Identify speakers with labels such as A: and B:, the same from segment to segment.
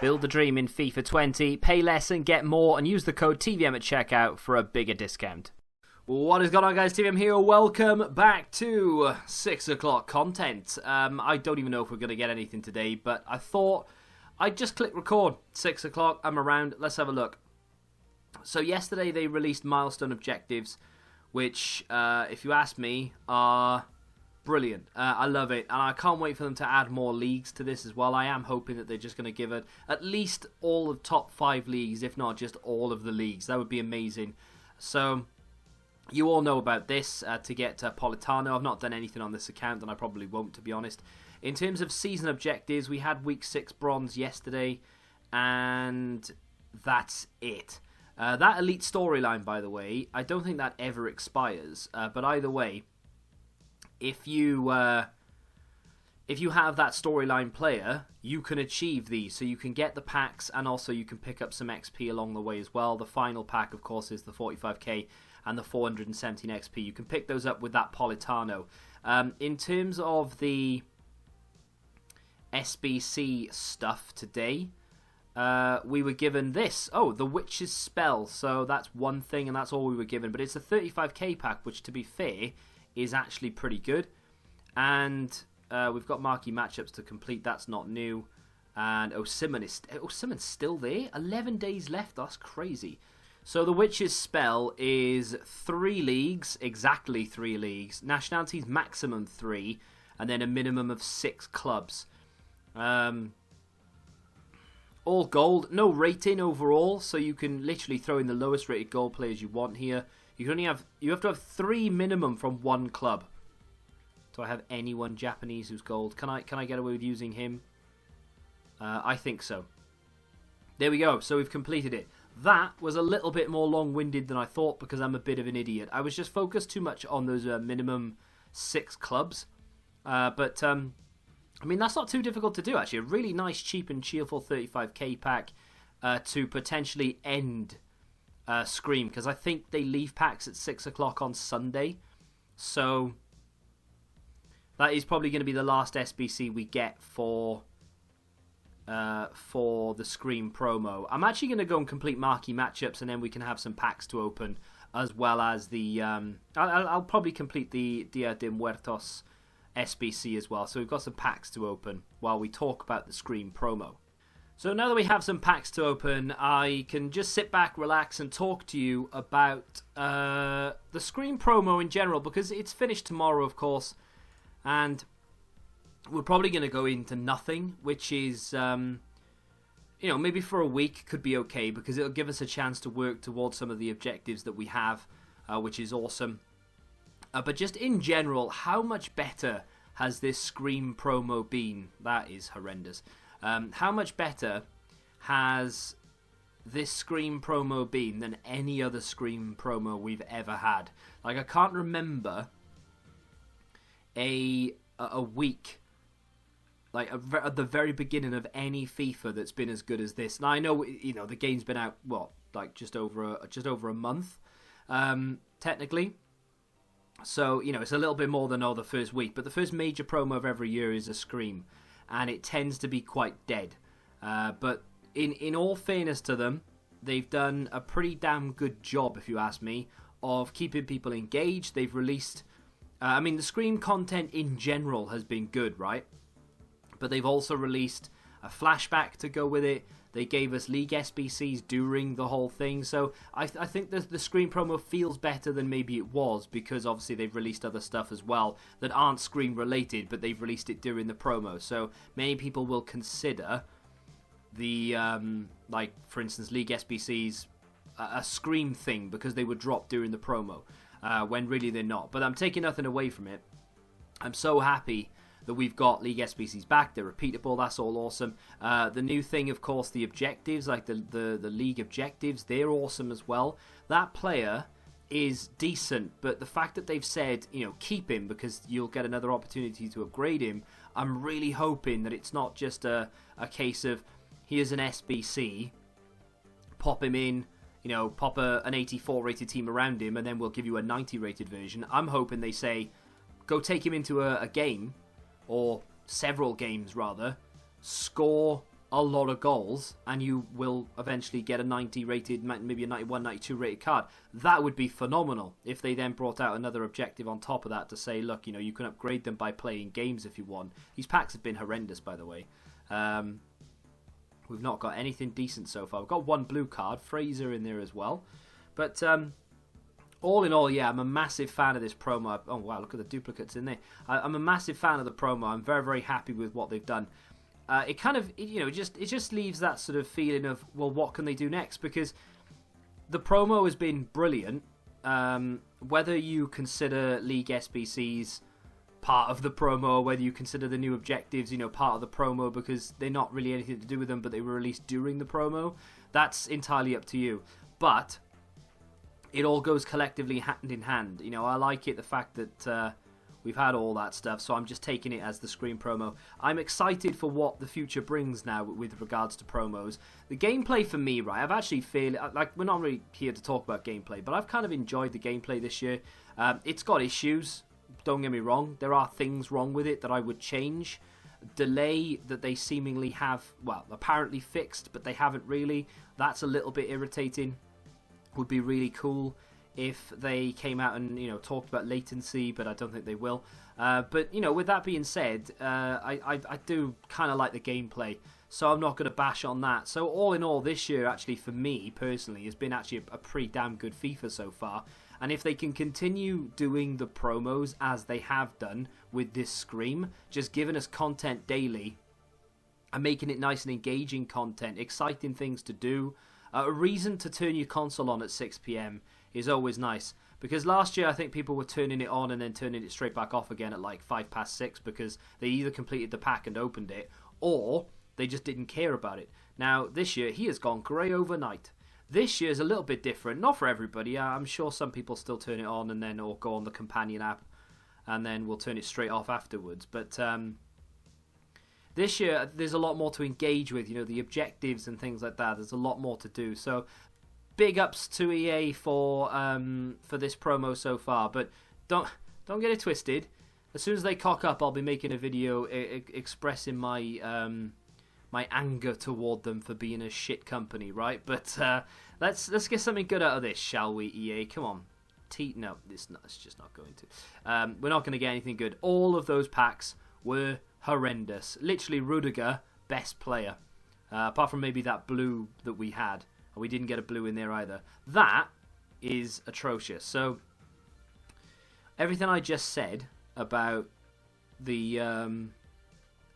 A: Build the dream in FIFA 20, pay less and get more, and use the code TVM at checkout for a bigger discount. What is going on, guys? TVM here. Welcome back to 6 o'clock content. I don't even know if we're going to get anything today, but I thought I'd just click record. 6 o'clock, I'm around. Let's have a look. So yesterday they released milestone objectives, which, if you ask me, are brilliant. I love it, and I can't wait for them to add more leagues to this as well. I am hoping that they're just going to give it at least all the top 5 leagues, if not just all of the leagues. That would be amazing. So you all know about this. To get Politano, I've not done anything on this account, and I probably won't, to be honest. In terms of season objectives, we had week 6 bronze yesterday, and that's it. That elite storyline, by the way, I don't think that ever expires. But either way, if you have that storyline player, you can achieve these. So you can get the packs, and also you can pick up some XP along the way as well. The final pack, of course, is the 45k and the 417 XP. You can pick those up with that Politano. In terms of the SBC stuff today, we were given this. Oh, the Witch's Spell. So that's one thing, and that's all we were given. But it's a 35k pack, which, to be fair, is actually pretty good. And we've got marquee matchups to complete. That's not new. And Osimhen's still there. 11 days left. That's crazy. So the Witch's Spell is 3 leagues, exactly 3 leagues. Nationalities maximum 3, and then a minimum of 6 clubs. All gold, no rating overall, so you can literally throw in the lowest rated gold players you want here. You have to have 3 minimum from 1 club. Do I have anyone Japanese who's gold? Can I get away with using him? I think so. There we go. So we've completed it. That was a little bit more long-winded than I thought, because I'm a bit of an idiot. I was just focused too much on those minimum 6 clubs. But I mean, that's not too difficult to do, actually. A really nice, cheap and cheerful 35k pack to potentially end Scream, because I think they leave packs at 6 o'clock on Sunday. So that is probably going to be the last SBC we get for the Scream promo. I'm actually going to go and complete marquee matchups, and then we can have some packs to open, as well as the I'll probably complete the Dia de Muertos SBC as well. So we've got some packs to open while we talk about the Scream promo. So now that we have some packs to open, I can just sit back, relax, and talk to you about the Scream promo in general, because it's finished tomorrow, of course, and we're probably going to go into nothing, which is, maybe for a week could be okay, because it'll give us a chance to work towards some of the objectives that we have, which is awesome. But just in general, how much better has this Scream promo been? That is horrendous. How much better has this Scream promo been than any other Scream promo we've ever had? Like, I can't remember a week, like at the very beginning of any FIFA, that's been as good as this. Now I know, the game's been out just over a month, technically. So it's a little bit more than the first week. But the first major promo of every year is a Scream, and it tends to be quite dead. But in all fairness to them, they've done a pretty damn good job, if you ask me, of keeping people engaged. They've released, the Scream content in general has been good, right? But they've also released a flashback to go with it. They gave us League SBCs during the whole thing. So I think the Scream promo feels better than maybe it was, because obviously they've released other stuff as well that aren't Scream related, but they've released it during the promo. So many people will consider the, for instance, League SBCs a Scream thing, because they were dropped during the promo, when really they're not. But I'm taking nothing away from it. I'm so happy that we've got League SBCs back. They're repeatable. That's all awesome. The new thing, of course, the objectives, like the League objectives, they're awesome as well. That player is decent, but the fact that they've said, keep him because you'll get another opportunity to upgrade him, I'm really hoping that it's not just a case of, here's an SBC, pop him in, pop an 84 rated team around him, and then we'll give you a 90 rated version. I'm hoping they say, go take him into a game, or several games rather, score a lot of goals, and you will eventually get a 90 rated, maybe a 91, 92 rated card. That would be phenomenal if they then brought out another objective on top of that to say, look, you know, you can upgrade them by playing games if you want. These packs have been horrendous, by the way. We've not got anything decent so far. We've got one blue card, Fraser in there as well. But all in all, yeah, I'm a massive fan of this promo. Oh, wow, look at the duplicates in there. I'm a massive fan of the promo. I'm very, very happy with what they've done. It kind of, you know, it just leaves that sort of feeling of, well, what can they do next? Because the promo has been brilliant. Whether you consider League SBCs part of the promo, whether you consider the new objectives, you know, part of the promo because they're not really anything to do with them, but they were released during the promo, that's entirely up to you. But it all goes collectively hand in hand. You know, I like it, the fact that we've had all that stuff, so I'm just taking it as the screen promo. I'm excited for what the future brings now with regards to promos. The gameplay for me, right, I've actually like, we're not really here to talk about gameplay, but I've kind of enjoyed the gameplay this year. It's got issues, don't get me wrong. There are things wrong with it that I would change. Delay that they seemingly have, well, apparently fixed, but they haven't really. That's a little bit irritating. Would be really cool if they came out and, you know, talked about latency, but I don't think they will. But, you know, with that being said, I do kind of like the gameplay, so I'm not going to bash on that. So all in all, this year, actually, for me, personally, has been actually a pretty damn good FIFA so far. And if they can continue doing the promos as they have done with this Scream, just giving us content daily and making it nice and engaging content, exciting things to do, a reason to turn your console on at 6 PM is always nice. Because last year I think people were turning it on and then turning it straight back off again at like 6:05 because they either completed the pack and opened it, or they just didn't care about it. Now this year he has gone grey overnight. This year is a little bit different, not for everybody. I'm sure some people still turn it on and then or go on the companion app and then we'll turn it straight off afterwards. But this year there's a lot more to engage with, you know, the objectives and things like that. There's a lot more to do. So big ups to EA for this promo so far, but don't get it twisted. As soon as they cock up, I'll be making a video expressing my my anger toward them for being a shit company, right? But let's get something good out of this, shall we, EA? Come on. No, it's just not going to. We're not going to get anything good. All of those packs were horrendous. Literally, Rudiger, best player. Apart from maybe that blue that we had. We didn't get a blue in there either. That is atrocious. So, everything I just said about the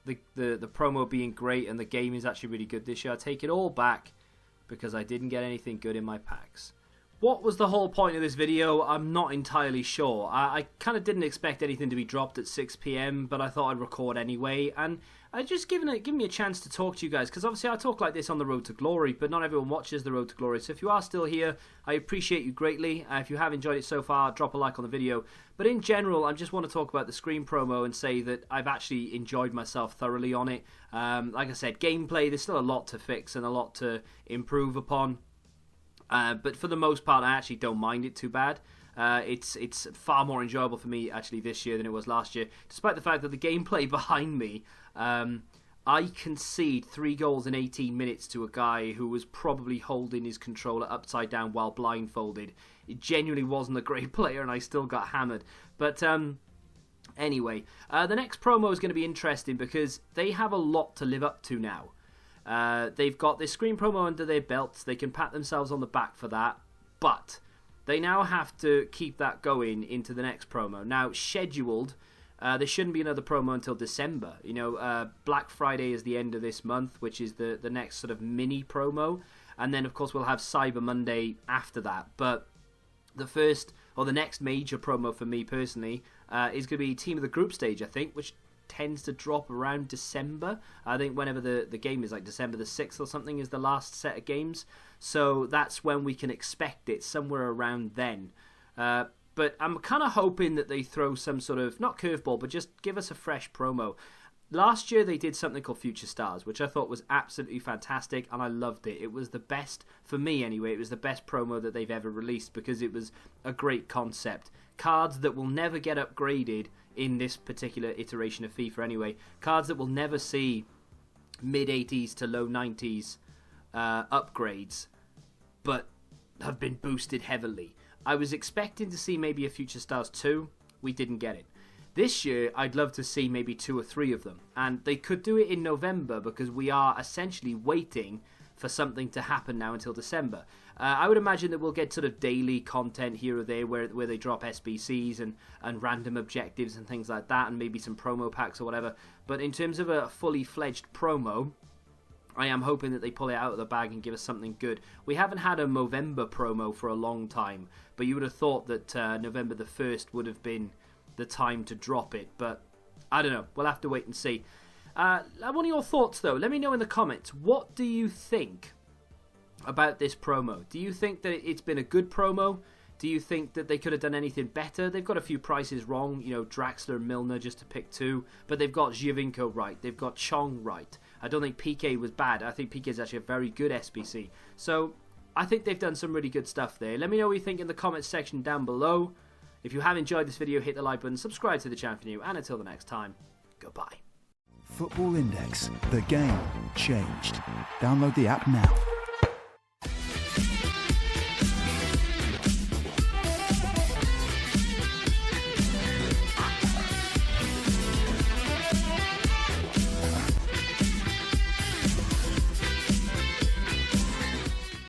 A: promo being great and the game is actually really good this year, I take it all back because I didn't get anything good in my packs. What was the whole point of this video? I'm not entirely sure. I kind of didn't expect anything to be dropped at 6 PM, but I thought I'd record anyway, and I just given me a chance to talk to you guys, because obviously I talk like this on the Road to Glory, but not everyone watches the Road to Glory, so if you are still here, I appreciate you greatly. If you have enjoyed it so far, drop a like on the video. But in general, I just want to talk about the Scream promo and say that I've actually enjoyed myself thoroughly on it. Like I said, gameplay, there's still a lot to fix and a lot to improve upon. But for the most part, I actually don't mind it too bad. It's far more enjoyable for me actually this year than it was last year, despite the fact that the gameplay behind me, I concede 3 goals in 18 minutes to a guy who was probably holding his controller upside down while blindfolded. It genuinely wasn't a great player, and I still got hammered. But anyway, the next promo is going to be interesting because they have a lot to live up to now. They've got this Scream promo under their belts. They can pat themselves on the back for that. But they now have to keep that going into the next promo. Now, scheduled, there shouldn't be another promo until December. You know, Black Friday is the end of this month, which is the next sort of mini promo. And then, of course, we'll have Cyber Monday after that. But the first, or the next major promo for me personally, is going to be Team of the Group stage, I think, which tends to drop around December. I think whenever the game is, like December the 6th or something is the last set of games. So that's when we can expect it, somewhere around then. But I'm kind of hoping that they throw some sort of, not curveball, but just give us a fresh promo. Last year they did something called Future Stars, which I thought was absolutely fantastic, and I loved it. It was the best, for me anyway, it was the best promo that they've ever released because it was a great concept. cards that will never get upgraded in this particular iteration of FIFA anyway. Cards that will never see mid-80s to low 90s upgrades, but have been boosted heavily. I was expecting to see maybe a Future Stars 2. We didn't get it. This year, I'd love to see maybe 2 or 3 of them. And they could do it in November because we are essentially waiting for something to happen now until December. I would imagine that we'll get sort of daily content here or there where they drop SBCs and random objectives and things like that, and maybe some promo packs or whatever. But in terms of a fully fledged promo, I am hoping that they pull it out of the bag and give us something good. We haven't had a Movember promo for a long time, but you would have thought that November the 1st would have been the time to drop it. But I don't know. We'll have to wait and see. I want your thoughts, though. Let me know in the comments. What do you think about this promo? Do you think that it's been a good promo? Do you think that they could have done anything better? They've got a few prices wrong, you know, Draxler and Milner just to pick 2, but they've got Giovinco right, they've got Chong right. I don't think PK was bad. I think PK is actually a very good SBC. So I think they've done some really good stuff there. Let me know what you think in the comments section down below. If you have enjoyed this video, hit the like button, subscribe to the channel if you're new, and until the next time, goodbye.
B: Football Index, the game changed. Download the app now.